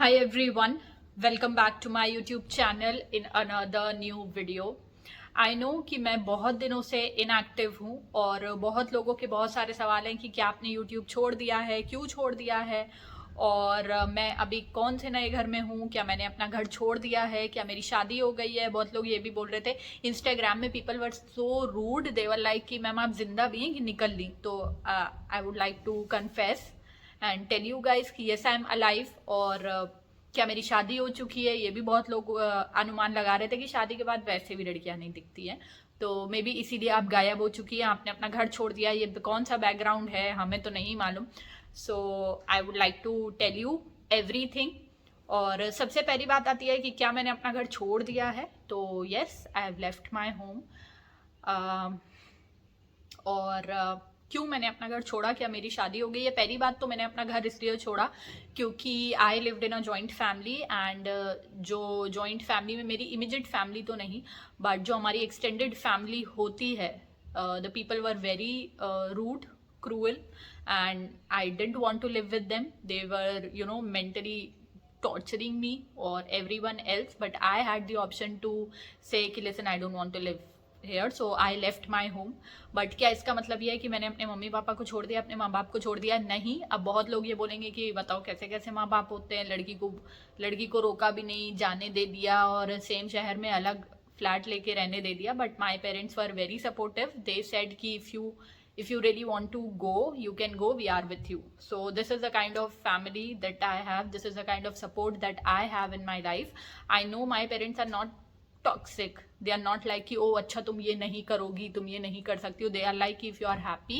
Hi everyone, welcome back to my YouTube channel in another new video. I know कि मैं बहुत दिनों से इनएक्टिव हूँ और बहुत लोगों के बहुत सारे सवाल हैं कि क्या आपने YouTube छोड़ दिया है, क्यों छोड़ दिया है और मैं अभी कौन से नए घर में हूँ, क्या मैंने अपना घर छोड़ दिया है, क्या मेरी शादी हो गई है। बहुत लोग ये भी बोल रहे थे इंस्टाग्राम में, people were so rude, they were like कि मैम आप जिंदा भी हैं कि निकल ली। तो I would like to confess and tell you guys कि यस आई एम अलाइव। और क्या मेरी शादी हो चुकी है, ये भी बहुत लोग अनुमान लगा रहे थे कि शादी के बाद वैसे भी लड़कियां नहीं दिखती हैं, तो मे बी इसीलिए आप गायब हो चुकी है, आपने अपना घर छोड़ दिया। ये कौन सा बैकग्राउंड है हमें तो नहीं मालूम। So I would like to tell you everything. और सबसे पहली बात आती है कि क्या मैंने अपना घर छोड़ दिया है, तो yes I have left my home. और क्यों मैंने अपना घर छोड़ा, क्या मेरी शादी हो गई है। पहली बात तो मैंने अपना घर इसलिए छोड़ा क्योंकि I lived in a joint family and जो जॉइंट फैमिली में मेरी इमीडिएट फैमिली तो नहीं बट जो हमारी एक्सटेंडेड फैमिली होती है, the people were very rude, cruel and I didn't want to live with them. They were mentally torturing me or everyone else, but I had the option to say कि listen I don't want to live here, so I left my home. But क्या इसका मतलब ये है कि मैंने अपने mummy papa को छोड़ दिया, अपने माँ बाप को छोड़ दिया? नहीं। अब बहुत लोग ये बोलेंगे कि बताओ कैसे कैसे माँ बाप होते हैं, लड़की को रोका भी नहीं, जाने दे दिया और सेम शहर में अलग फ्लैट लेके रहने दे दिया। But my parents were very supportive, they said कि if you really want to go you can go, we are with you. So this is the kind of family that I have, this is the kind of support that I have in my life. I know my parents are not toxic, they are not like कि ओ अच्छा तुम ये नहीं करोगी, तुम ये नहीं कर सकती हो। they are like if you are happy,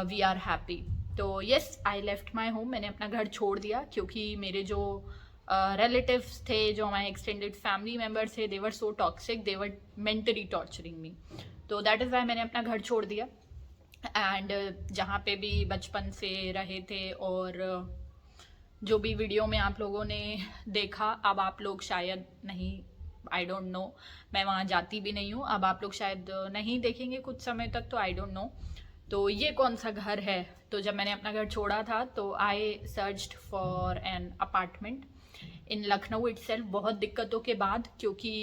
we are happy. तो yes I left my home, मैंने अपना घर छोड़ दिया क्योंकि मेरे जो रिलेटिव्स थे, जो हमारे एक्सटेंडेड फैमिली मेम्बर्स थे, दे वर सो टॉक्सिक, दे वर मेंटली टॉर्चरिंग मी। तो दैट इज़ वाई मैंने अपना घर छोड़ दिया। एंड जहाँ पे भी बचपन से रहे थे और जो भी वीडियो में आप लोगों ने देखा, अब आप लोग शायद नहीं, आई डोंट नो, मैं वहाँ जाती भी नहीं हूँ, अब आप लोग शायद नहीं देखेंगे कुछ समय तक, तो आई डोंट नो। तो ये कौन सा घर है। तो जब मैंने अपना घर छोड़ा था तो I searched for an apartment in Lucknow itself, बहुत दिक्कतों के बाद, क्योंकि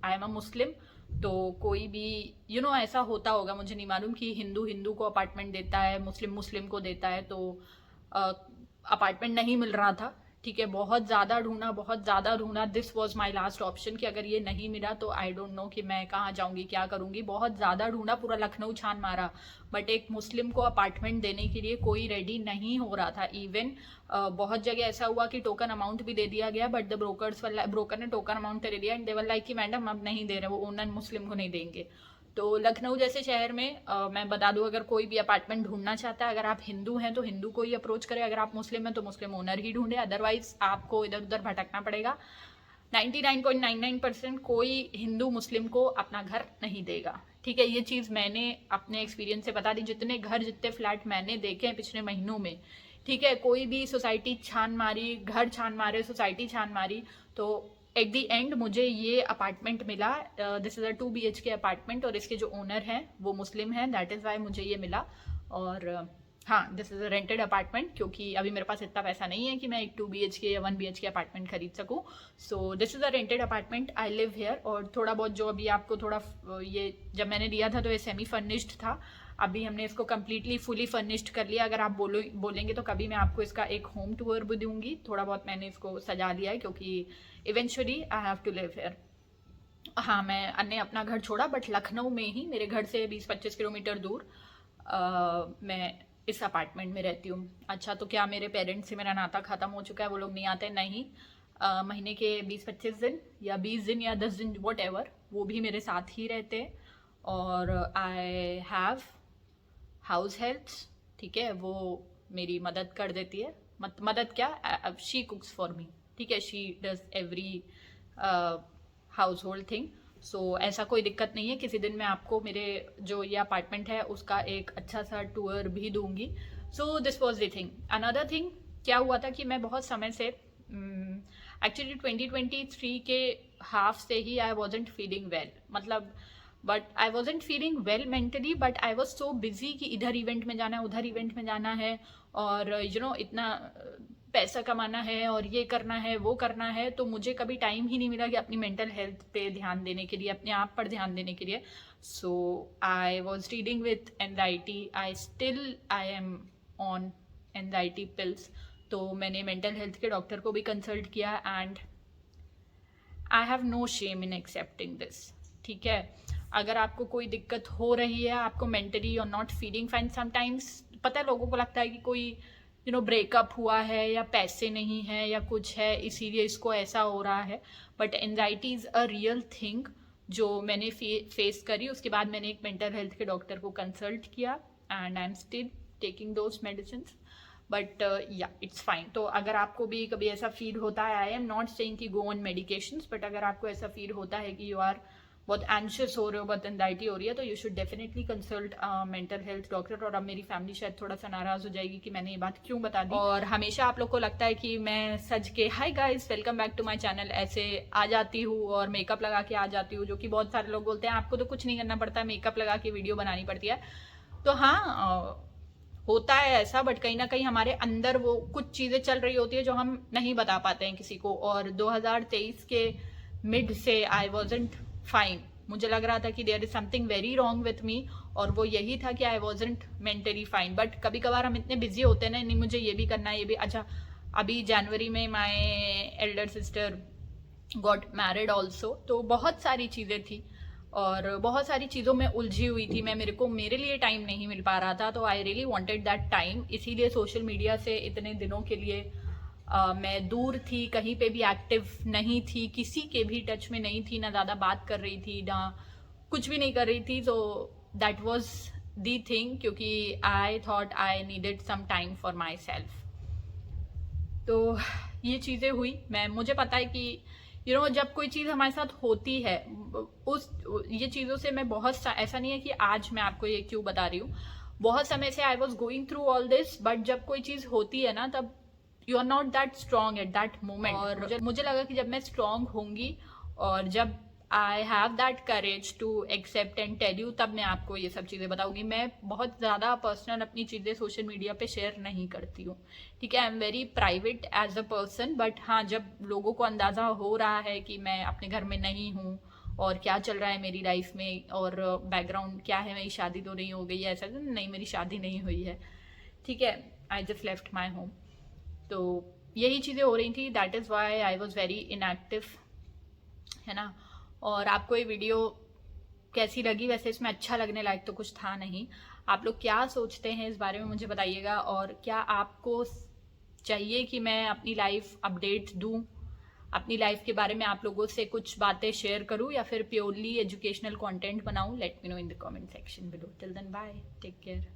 आई एम अ मुस्लिम। तो कोई भी ऐसा होता होगा, मुझे नहीं मालूम, कि हिंदू हिंदू को अपार्टमेंट देता है, मुस्लिम मुस्लिम को देता है, तो अपार्टमेंट नहीं मिल रहा था। ठीक है, बहुत ज़्यादा ढूंढा, बहुत ज़्यादा ढूंढा, this was my last option कि अगर ये नहीं मिला तो आई डोंट नो कि मैं कहाँ जाऊँगी, क्या करूँगी। बहुत ज़्यादा ढूंढा, पूरा लखनऊ छान मारा, बट एक मुस्लिम को अपार्टमेंट देने के लिए कोई रेडी नहीं हो रहा था। इवन बहुत जगह ऐसा हुआ कि टोकन अमाउंट भी दे दिया गया, बट द ब्रोकर ने टोकन अमाउंट दे दिया एंड दे वर लाइक कि मैडम अब नहीं दे रहे, वो ओनर मुस्लिम को नहीं देंगे। तो लखनऊ जैसे शहर में मैं बता दूं, अगर कोई भी अपार्टमेंट ढूंढना चाहता है, अगर आप हिंदू हैं तो हिंदू को ही अप्रोच करें, अगर आप मुस्लिम हैं तो मुस्लिम ओनर ही ढूंढे, अदरवाइज आपको इधर उधर भटकना पड़ेगा। 99.99% कोई हिंदू मुस्लिम को अपना घर नहीं देगा। ठीक है, ये चीज़ मैंने अपने एक्सपीरियंस से बता दी, जितने घर जितने फ्लैट मैंने देखे हैं पिछले महीनों में। ठीक है, कोई भी सोसाइटी छान मारी, घर छान मारे, सोसाइटी छान मारी, तो एट दी एंड मुझे ये अपार्टमेंट मिला। This is a 2 BHK apartment और इसके जो ओनर हैं वो मुस्लिम हैं, दैट इज़ वाई मुझे ये मिला। और हाँ, this is a rented apartment, क्योंकि अभी मेरे पास इतना पैसा नहीं है कि मैं एक 2 BHK या 1 BHK अपार्टमेंट खरीद सकूँ। So this is a rented apartment, I live here. और थोड़ा बहुत जो अभी आपको थोड़ा ये जब मैंने लिया था तो ये सेमी फर्निश्ड था, अभी हमने इसको कम्प्लीटली फुली फर्निश्ड कर लिया। अगर आप बोलेंगे तो कभी मैं आपको इसका एक होम टूर भी दूंगी। थोड़ा बहुत मैंने इसको सजा लिया है क्योंकि eventually I have to live here. हाँ, मैंने अपना घर छोड़ा बट लखनऊ में ही, मेरे घर से 20-25 किलोमीटर दूर मैं इस अपार्टमेंट में रहती हूँ। अच्छा, तो क्या मेरे पेरेंट्स से मेरा नाता ख़त्म हो चुका है, वो लोग नहीं आते? नहीं। महीने के 20-25 दिन या 20 दिन या 10 दिन वट एवर, वो भी मेरे साथ ही रहते हैं। और आई हैव हाउस हेल्प्स। ठीक है, वो मेरी मदद कर देती है, मदद क्या, शी कुक्स फॉर मी। ठीक है, she does every household thing. सो ऐसा कोई दिक्कत नहीं है, किसी दिन मैं आपको मेरे जो ये अपार्टमेंट है उसका एक अच्छा सा टूर भी दूंगी। So this was the thing. Another thing क्या हुआ था कि मैं बहुत समय से एक्चुअली 2023 के हाफ से ही आई वॉजेंट फीलिंग वेल, मतलब but I wasn't feeling well mentally, but I was so busy कि इधर इवेंट में जाना है, उधर इवेंट में जाना है, और इतना पैसा कमाना है और ये करना है वो करना है, तो मुझे कभी टाइम ही नहीं मिला कि अपनी मेंटल हेल्थ पे ध्यान देने के लिए, अपने आप पर ध्यान देने के लिए. So I was dealing with anxiety. I am on anxiety pills. तो मैंने मेंटल हेल्थ के डॉक्टर को भी कंसल्ट किया and I have no shame in accepting this. ठीक है, अगर आपको कोई दिक्कत हो रही है, आपको मेंटली और नॉट फीलिंग फाइन, समटाइम्स पता है लोगों को लगता है कि कोई ब्रेकअप हुआ है या पैसे नहीं है या कुछ है इसीलिए इसको ऐसा हो रहा है. But anxiety is a real thing जो मैंने फेस करी. उसके बाद मैंने एक मेंटल हेल्थ के डॉक्टर को कंसल्ट किया and I am still taking those medicine. But या इट्स फाइन. तो अगर आपको भी कभी ऐसा फील होता है, आई एम नॉट सेइंग कि गो ऑन मेडिकेशंस, बट अगर आपको ऐसा फील होता है कि यू आर बहुत एंशियस हो रहे हो, बहुत एंजाइटी हो रही है, तो you should definitely consult mental health doctor. और अब मेरी फैमिली शायद थोड़ा सा नाराज हो जाएगी कि मैंने ये बात क्यों बता दी. और हमेशा आप लोग को लगता है कि मैं सज के hi guys welcome back to my channel ऐसे आ जाती हूँ और मेकअप लगा के आ जाती हूँ, जो कि बहुत सारे लोग बोलते हैं आपको तो कुछ नहीं करना पड़ता, मेकअप लगा के वीडियो बनानी पड़ती है. तो हाँ होता है ऐसा, बट कहीं ना कहीं हमारे अंदर वो कुछ चीज़ें चल रही होती है जो हम नहीं बता पाते हैं किसी को. और 2023 के मिड से आई वॉजंट फाइन. मुझे लग रहा था कि there is something very wrong with me, और वो यही था कि I wasn't mentally fine. But कभी कभार हम इतने बिजी होते हैं ना, नहीं मुझे ये भी करना है ये भी. अच्छा, अभी जनवरी में my elder sister got married also, तो बहुत सारी चीज़ें थी और बहुत सारी चीज़ों में उलझी हुई थी मैं. मेरे लिए टाइम नहीं मिल पा रहा था, तो I really wanted that time. इसीलिए सोशल मीडिया से इतने दिनों के लिए मैं दूर थी, कहीं पे भी एक्टिव नहीं थी, किसी के भी टच में नहीं थी, ना ज़्यादा बात कर रही थी ना कुछ भी नहीं कर रही थी. तो दैट वॉज दी थिंग, क्योंकि I thought I needed some time for myself. तो ये चीज़ें हुई. मुझे पता है कि जब कोई चीज़ हमारे साथ होती है, ये चीज़ों से मैं ऐसा नहीं है कि आज मैं आपको ये क्यों बता रही हूँ, बहुत समय से I was going through all this. But जब कोई चीज़ होती है ना, तब you are not that strong at that moment. और मुझे लगा कि जब मैं स्ट्रॉन्ग होंगी और जब I have that courage to accept and tell you, तब मैं आपको ये सब चीज़ें बताऊंगी. मैं बहुत ज़्यादा पर्सनल अपनी चीज़ें सोशल मीडिया पे शेयर नहीं करती हूँ. ठीक है, I am very private as a person. But हाँ, जब लोगों को अंदाज़ा हो रहा है कि मैं अपने घर में नहीं हूँ और क्या चल रहा है मेरी लाइफ में और बैकग्राउंड क्या है, मेरी शादी तो नहीं हो गई है, ऐसा नहीं, मेरी शादी नहीं हुई है. ठीक है, I just left my home. तो यही चीज़ें हो रही थी. That is why I was very inactive, है ना. और आपको ये वीडियो कैसी लगी? वैसे इसमें अच्छा लगने लायक तो कुछ था नहीं. आप लोग क्या सोचते हैं इस बारे में मुझे बताइएगा. और क्या आपको चाहिए कि मैं अपनी लाइफ अपडेट दूं, अपनी लाइफ के बारे में आप लोगों से कुछ बातें शेयर करूं, या फिर प्योरली एजुकेशनल कंटेंट बनाऊं? Let me know in the comment section below. Till then bye, take care.